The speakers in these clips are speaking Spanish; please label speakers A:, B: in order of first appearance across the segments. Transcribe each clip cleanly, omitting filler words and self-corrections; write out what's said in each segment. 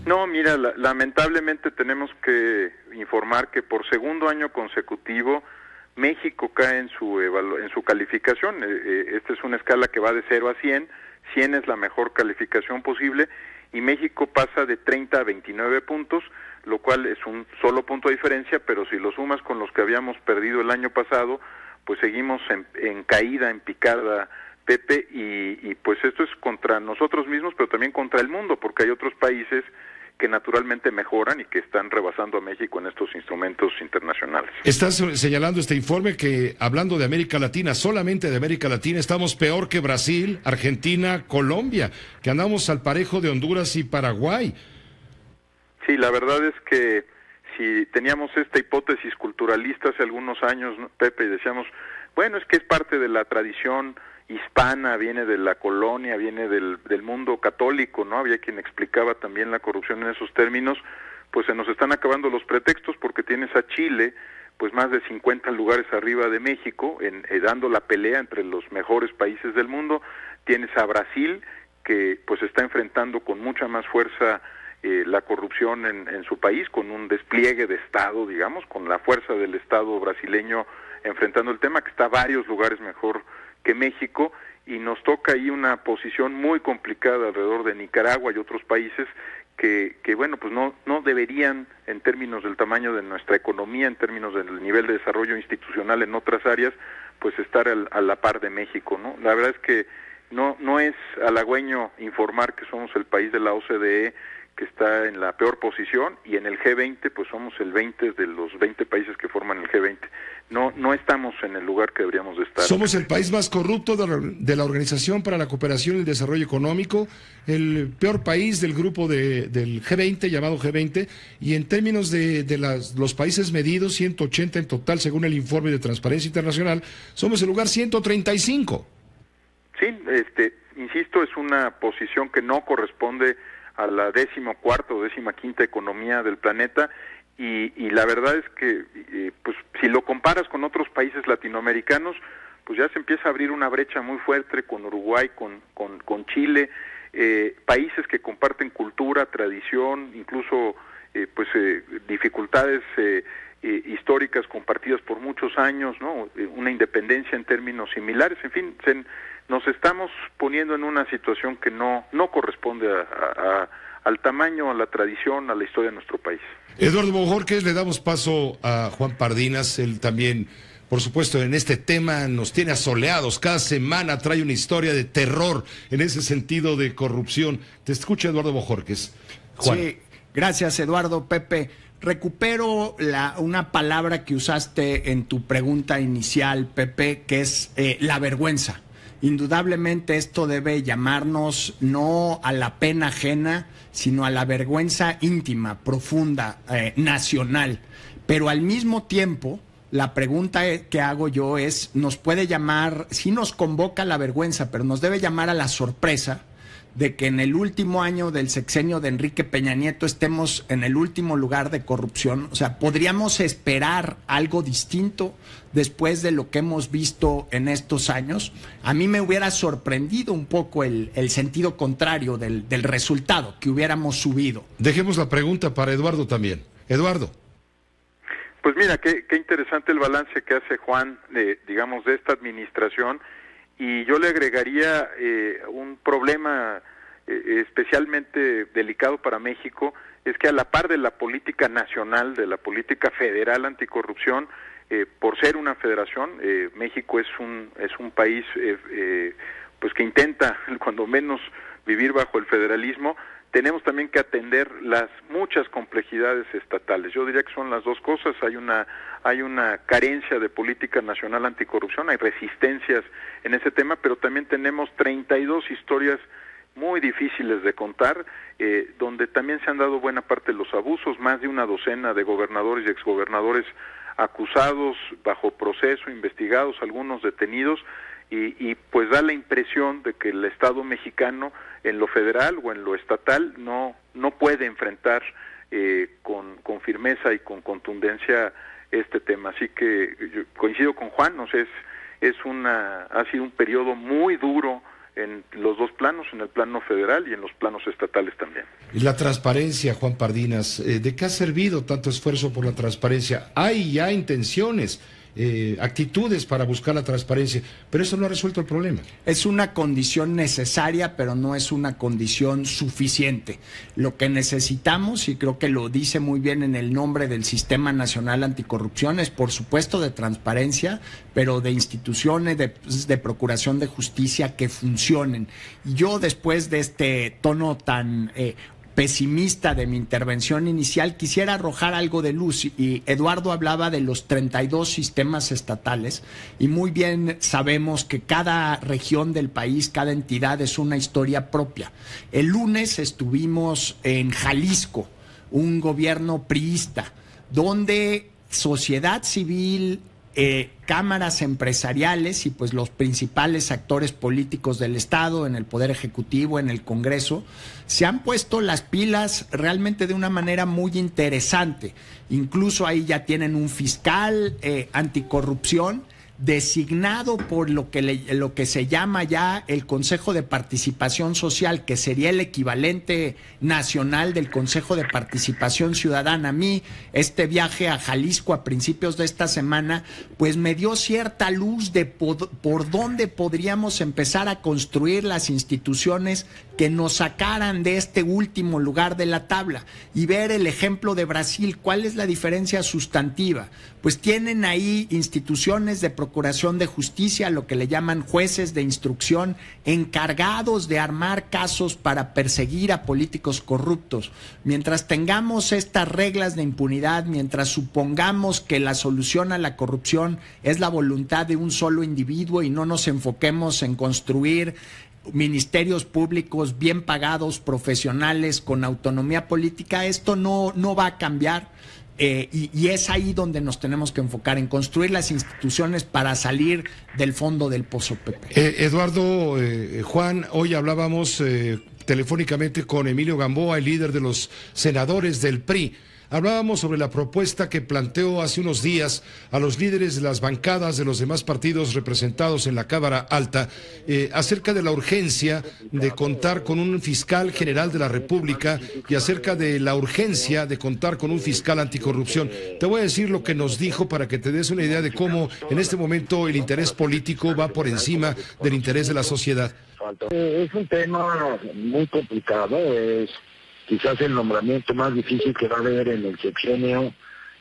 A: No, mira, lamentablemente tenemos que informar que por segundo año consecutivo México cae en su calificación. Esta es una escala que va de 0 a 100. 100 es la mejor calificación posible y México pasa de 30 a 29 puntos, lo cual es un solo punto de diferencia, pero si lo sumas con los que habíamos perdido el año pasado, pues seguimos en caída, en picada, Pepe, y pues esto es contra nosotros mismos, pero también contra el mundo, porque hay otros países que naturalmente mejoran y que están rebasando a México en estos instrumentos internacionales.
B: Estás señalando este informe que, hablando de América Latina, solamente de América Latina, estamos peor que Brasil, Argentina, Colombia, que andamos al parejo de Honduras y Paraguay.
A: Sí, la verdad es que si teníamos esta hipótesis culturalista hace algunos años, ¿no, Pepe? Y decíamos, bueno, es que es parte de la tradición hispana, viene de la colonia, viene del mundo católico, ¿no? Había quien explicaba también la corrupción en esos términos. Pues se nos están acabando los pretextos, porque tienes a Chile, pues más de 50 lugares arriba de México, dando la pelea entre los mejores países del mundo. Tienes a Brasil, que pues está enfrentando con mucha más fuerza la corrupción en su país, con un despliegue de Estado, digamos, con la fuerza del Estado brasileño enfrentando el tema, que está a varios lugares mejor que México, y nos toca ahí una posición muy complicada alrededor de Nicaragua y otros países que bueno, pues no deberían, en términos del tamaño de nuestra economía, en términos del nivel de desarrollo institucional en otras áreas, pues estar a la par de México, ¿no? La verdad es que no es halagüeño informar que somos el país de la OCDE que está en la peor posición, y en el G20 pues somos el 20 de los 20 países que forman el G20. No estamos en el lugar que deberíamos de estar.
B: Somos el país más corrupto de la Organización para la Cooperación y el Desarrollo Económico, el peor país del grupo del G20, llamado G20, y en términos de los países medidos, 180 en total, según el informe de Transparencia Internacional, somos el lugar 135.
A: Sí, insisto, es una posición que no corresponde a la 14ª o 15ª economía del planeta, y la verdad es que pues si lo comparas con otros países latinoamericanos, pues ya se empieza a abrir una brecha muy fuerte con Uruguay, con Chile, países que comparten cultura, tradición, incluso dificultades históricas compartidas por muchos años, ¿no? Una independencia en términos similares, en fin, nos estamos poniendo en una situación que no corresponde al tamaño, a la tradición, a la historia de nuestro país.
B: Eduardo Bojorquez, le damos paso a Juan Pardinas. Él también, por supuesto, en este tema nos tiene asoleados. Cada semana trae una historia de terror en ese sentido de corrupción. Te escucha Eduardo Bojorquez. Juan.
C: Sí, gracias Eduardo. Pepe, recupero una palabra que usaste en tu pregunta inicial, Pepe, que es la vergüenza. Indudablemente esto debe llamarnos no a la pena ajena, sino a la vergüenza íntima, profunda, nacional. Pero al mismo tiempo, la pregunta que hago yo es, nos puede llamar, sí nos convoca la vergüenza, pero nos debe llamar a la sorpresa de que en el último año del sexenio de Enrique Peña Nieto estemos en el último lugar de corrupción. O sea, ¿podríamos esperar algo distinto después de lo que hemos visto en estos años? A mí me hubiera sorprendido un poco el sentido contrario del resultado, que hubiéramos subido.
B: Dejemos la pregunta para Eduardo también. Eduardo.
A: Pues mira, qué interesante el balance que hace Juan de esta administración. Y yo le agregaría un problema especialmente delicado para México, es que a la par de la política nacional, de la política federal anticorrupción, por ser una federación, México es un país pues que intenta, cuando menos, vivir bajo el federalismo. Tenemos también que atender las muchas complejidades estatales. Yo diría que son las dos cosas. Hay una carencia de política nacional anticorrupción, hay resistencias en ese tema, pero también tenemos 32 historias muy difíciles de contar, donde también se han dado buena parte de los abusos, más de una docena de gobernadores y exgobernadores acusados, bajo proceso, investigados, algunos detenidos, y pues da la impresión de que el Estado mexicano en lo federal o en lo estatal no puede enfrentar con firmeza y con contundencia este tema. Así que yo coincido con Juan, ha sido un periodo muy duro en los dos planos, en el plano federal y en los planos estatales también.
B: Y la transparencia, Juan Pardinas, ¿de qué ha servido tanto esfuerzo por la transparencia? Hay ya intenciones, actitudes para buscar la transparencia, pero eso no ha resuelto el problema.
C: Es una condición necesaria, pero no es una condición suficiente. Lo que necesitamos, y creo que lo dice muy bien en el nombre del Sistema Nacional Anticorrupción, es por supuesto de transparencia, pero de instituciones de procuración de justicia que funcionen. Y yo, después de este tono tan pesimista de mi intervención inicial, quisiera arrojar algo de luz. Y Eduardo hablaba de los 32 sistemas estatales, y muy bien sabemos que cada región del país, cada entidad es una historia propia. El lunes estuvimos en Jalisco, un gobierno priista, donde sociedad civil, cámaras empresariales y pues los principales actores políticos del Estado, en el Poder Ejecutivo, en el Congreso, se han puesto las pilas realmente de una manera muy interesante. Incluso ahí ya tienen un fiscal anticorrupción designado por lo que se llama ya el Consejo de Participación Social, que sería el equivalente nacional del Consejo de Participación Ciudadana. A mí, este viaje a Jalisco a principios de esta semana, pues me dio cierta luz de por dónde podríamos empezar a construir las instituciones que nos sacaran de este último lugar de la tabla, y ver el ejemplo de Brasil. ¿Cuál es la diferencia sustantiva? Pues tienen ahí instituciones de procuración de justicia, lo que le llaman jueces de instrucción, encargados de armar casos para perseguir a políticos corruptos. Mientras tengamos estas reglas de impunidad, mientras supongamos que la solución a la corrupción es la voluntad de un solo individuo y no nos enfoquemos en construir ministerios públicos bien pagados, profesionales, con autonomía política, esto no va a cambiar. Y es ahí donde nos tenemos que enfocar, en construir las instituciones para salir del fondo del pozo, Pepe.
B: Eduardo, Juan, hoy hablábamos telefónicamente con Emilio Gamboa, el líder de los senadores del PRI. Hablábamos sobre la propuesta que planteó hace unos días a los líderes de las bancadas de los demás partidos representados en la Cámara Alta acerca de la urgencia de contar con un fiscal general de la República y acerca de la urgencia de contar con un fiscal anticorrupción. Te voy a decir lo que nos dijo para que te des una idea de cómo en este momento el interés político va por encima del interés de la sociedad.
D: Es un tema muy complicado, es quizás el nombramiento más difícil que va a haber en el sexenio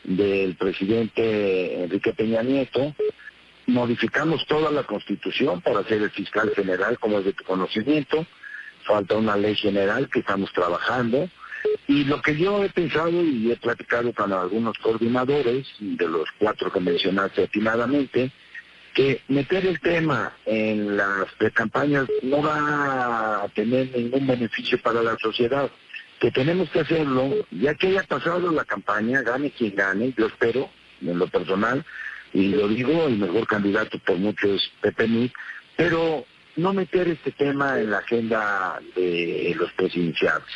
D: del presidente Enrique Peña Nieto. Modificamos toda la Constitución para ser el fiscal general, como es de tu conocimiento. Falta una ley general que estamos trabajando. Y lo que yo he pensado y he platicado con algunos coordinadores, de los 4 que mencionaste atinadamente, que meter el tema en las precampañas no va a tener ningún beneficio para la sociedad. Que tenemos que hacerlo, ya que haya pasado la campaña, gane quien gane, yo espero, en lo personal, y lo digo, el mejor candidato por mucho es Pepe Mit, pero no meter este tema en la agenda de los presidenciales.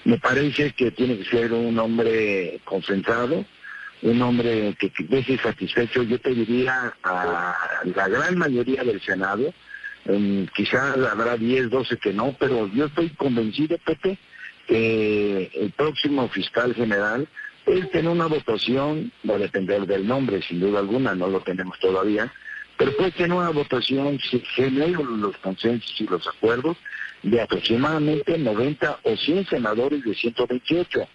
D: Me parece que tiene que ser un hombre concentrado, un hombre que deje satisfecho, yo te diría, a la gran mayoría del Senado. Quizás habrá 10, 12 que no, pero yo estoy convencido, Pepe, que el próximo fiscal general puede tener una votación, va a depender del nombre, sin duda alguna, no lo tenemos todavía, pero puede tener una votación, si genera los consensos y los acuerdos, de aproximadamente 90 o 100 senadores de 128,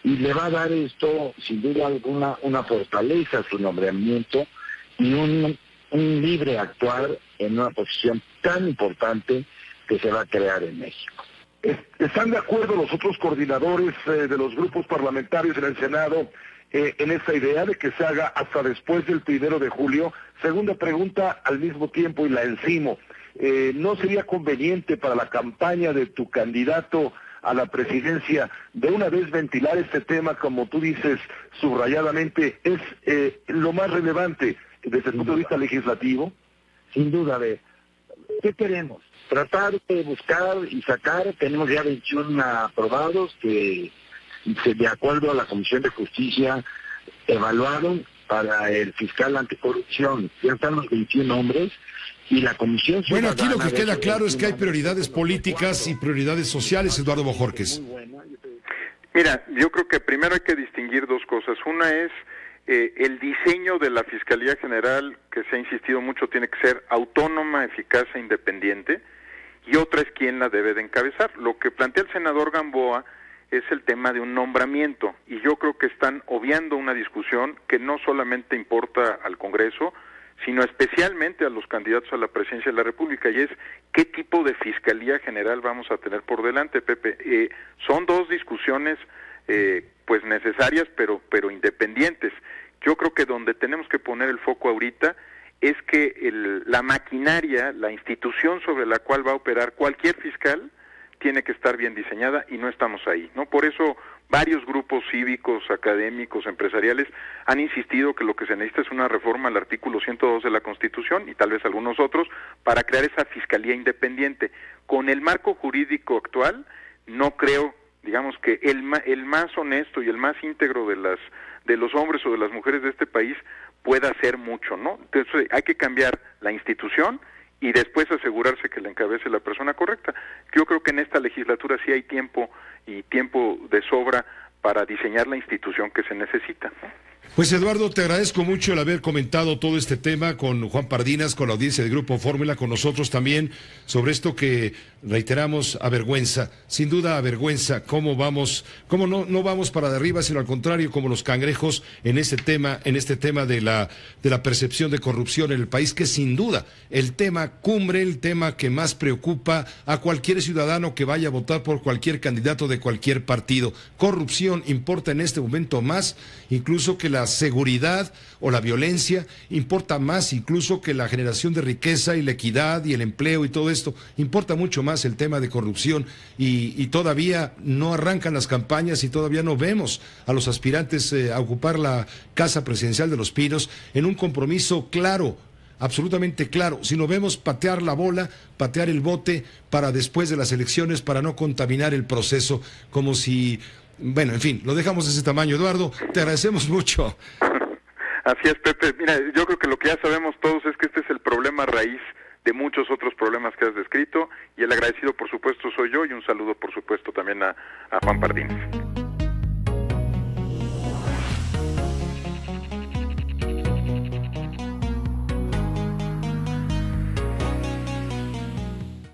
D: y le va a dar esto, sin duda alguna, una fortaleza a su nombramiento y un libre actuar en una posición tan importante que se va a crear en México.
E: ¿Están de acuerdo los otros coordinadores de los grupos parlamentarios en el Senado en esta idea de que se haga hasta después del 1 de julio? Segunda pregunta al mismo tiempo y la encimo. ¿No sería conveniente para la campaña de tu candidato a la presidencia de una vez ventilar este tema, como tú dices subrayadamente, es lo más relevante desde el punto de vista legislativo?
D: Sin duda, ¿qué queremos? Tratar de buscar y sacar, tenemos ya 21 aprobados que de acuerdo a la Comisión de Justicia evaluaron para el fiscal anticorrupción. Ya están los 21 nombres y la Comisión
B: Bueno,
D: Ciudadana...
B: aquí lo que queda claro es que hay
D: de
B: prioridades políticas y prioridades sociales, Eduardo Bojorquez.
A: Mira, yo creo que primero hay que distinguir dos cosas. Una es el diseño de la Fiscalía General, que se ha insistido mucho, tiene que ser autónoma, eficaz e independiente, y otra es quién la debe de encabezar. Lo que plantea el senador Gamboa es el tema de un nombramiento, y yo creo que están obviando una discusión que no solamente importa al Congreso, sino especialmente a los candidatos a la presidencia de la República, y es qué tipo de Fiscalía General vamos a tener por delante, Pepe. Son dos discusiones pues necesarias, pero independientes. Yo creo que donde tenemos que poner el foco ahorita es que la maquinaria, la institución sobre la cual va a operar cualquier fiscal, tiene que estar bien diseñada, y no estamos ahí, ¿no? Por eso varios grupos cívicos, académicos, empresariales han insistido que lo que se necesita es una reforma al artículo 102 de la Constitución, y tal vez algunos otros, para crear esa fiscalía independiente. Con el marco jurídico actual, no creo, digamos, que el más honesto y el más íntegro de los hombres o de las mujeres de este país pueda hacer mucho, ¿no? Entonces hay que cambiar la institución y después asegurarse que la encabece la persona correcta. Yo creo que en esta legislatura sí hay tiempo, y tiempo de sobra, para diseñar la institución que se necesita, ¿no?
B: Pues Eduardo, te agradezco mucho el haber comentado todo este tema con Juan Pardinas, con la audiencia del Grupo Fórmula, con nosotros también, sobre esto que reiteramos avergüenza, sin duda avergüenza, cómo no vamos para de arriba, sino al contrario, como los cangrejos en este tema de la percepción de corrupción en el país, que sin duda el tema cumbre, el tema que más preocupa a cualquier ciudadano que vaya a votar por cualquier candidato de cualquier partido. Corrupción importa en este momento más, incluso que la seguridad o la violencia, importa más incluso que la generación de riqueza y la equidad y el empleo y todo esto. Importa mucho más el tema de corrupción, y todavía no arrancan las campañas y todavía no vemos a los aspirantes a ocupar la Casa Presidencial de Los Pinos en un compromiso claro, absolutamente claro, sino vemos patear la bola, patear el bote para después de las elecciones, para no contaminar el proceso, como si... Bueno, en fin, lo dejamos de ese tamaño. Eduardo, te agradecemos mucho.
A: Así es, Pepe. Mira, yo creo que lo que ya sabemos todos es que este es el problema raíz de muchos otros problemas que has descrito, y el agradecido, por supuesto, soy yo, y un saludo, por supuesto, también a Juan Pardines.